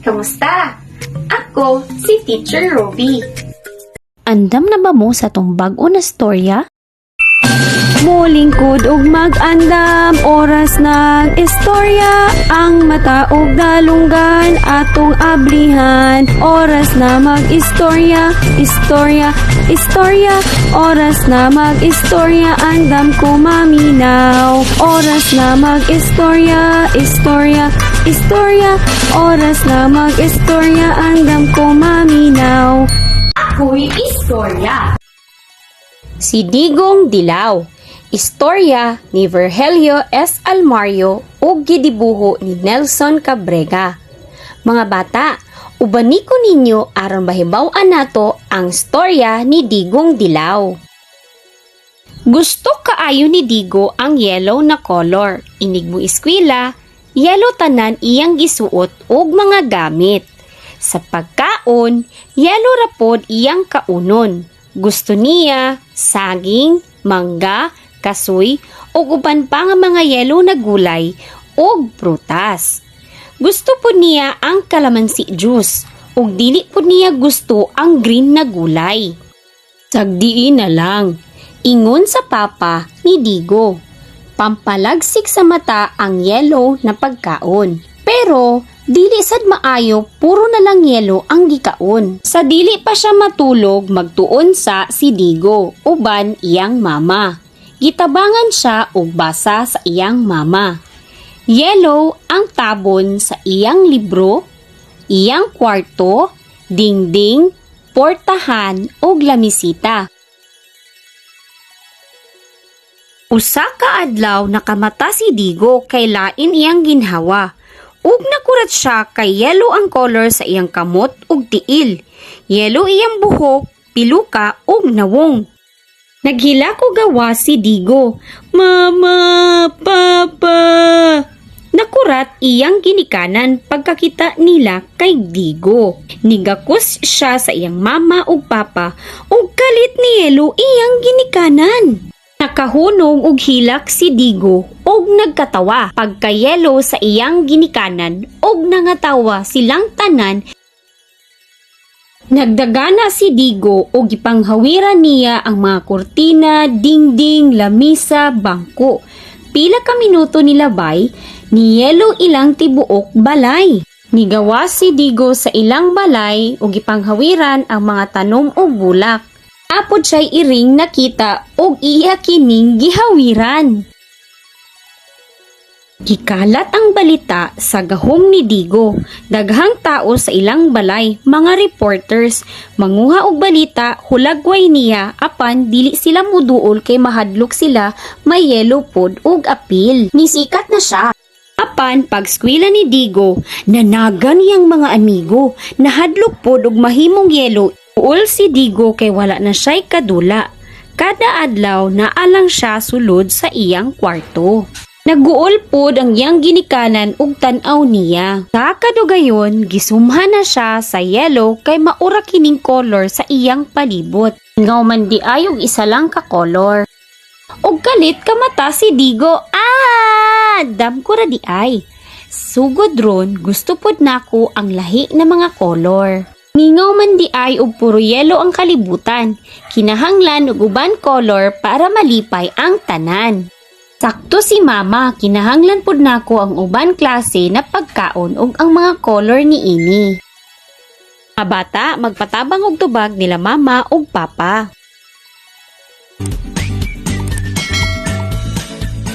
Kamusta? Ako si Teacher Roby. Andam na ba mo sa tong bag-o na storya? Molingkod og mag-andam, oras ng istorya. Ang mata og dalunggan, atong ablihan. Oras na mag-istorya, istorya, istorya. Oras na mag-istorya, andam ko maminaw. Oras na mag-istorya, istorya, istorya. Oras na mag-istorya, andam ko maminaw. Ako'y istorya. Si Digong Dilaw. Istorya ni Virgilio S. Almario ug gidibuho ni Nelson Cabrega. Mga bata, ubani ko ninyo aron mahibaw-an nato ang storya ni Digong Dilaw. Gusto kaayo ni Digo ang yellow na color. Inig mo eskwela, yellow tanan iyang gisuot og mga gamit. Sa pagkaon, yellow rapod iyang kaunon. Gusto niya saging, mangga, kasoy, ug uban pa nga mga yellow na gulay ug prutas. Gusto po niya ang kalamansi juice ug dili po niya gusto ang green na gulay. Sagdiin na lang, ingon sa papa ni Digo. Pampalagsik sa mata ang yellow na pagkaon. Pero dili sad maayo, puro na lang yelo ang gikaon. Sa dili pa siya matulog, magtuon sa si Digo, uban iyang mama. Gitabangan siya og basa sa iyang mama. Yellow ang tabon sa iyang libro, iyang kwarto, dingding, portahan og lamisita. Usa ka adlaw nakamata si Digo kay lain iyang ginhawa. Ug nakurat siya kay yellow ang color sa iyang kamot ug tiil. Yellow iyang buhok, piluka ug nawong. Naghila ko gawa si Digo. Mama, Papa! Nakurat iyang ginikanan pagkakita nila kay Digo. Nigakus siya sa iyang mama ug papa ug kalit ni yellow iyang ginikanan. Nakahunong og hilak si Digo og nagkatawa pagkayelo sa iyang ginikanan og nangatawa silang tanan. Nagdagana si Digo og ipanghawiran niya ang mga kurtina, dingding, lamisa, bangko. Pila ka minuto nilabay, niyelo ilang tibuok balay. Nigawa si Digo sa ilang balay og ipanghawiran ang mga tanom ug bulak. Apod siya'y iring nakita og iya kining gihawiran. Gikalat ang balita sa gahom ni Digo. Daghang tao sa ilang balay, mga reporters, manguha og balita, hulagway niya, apan dili sila muduol kay mahadlok sila, may yellow pod og apil. Nisikat na siya. Apan pagskwela ni Digo, nanagan yang mga amigo, nahadlok pod og mahimong yellow. Uol si Digo kay wala na siya'y kadula. Kada adlaw naalang siya sulod sa iyang kwarto. Naguol pod ang iyang ginikanan ug tan-aw niya. Sa kadugayon, gisumhan na siya sa yellow kay maura kining color sa iyang palibot. Ngaw man di ayog isa lang ka color. Og kalit kamata si Digo. Dam ko ra di ay. Sugod ron, gusto pod nako ang lahi na mga color. Ningaw man di ay og puro yelo ang kalibutan. Kinahanglan og uban color para malipay ang tanan. Sakto si mama, kinahanglan pod nako ang uban klase na pagkaon ug ang mga color niini. Mga bata, magpatabang og tubag nila mama ug papa.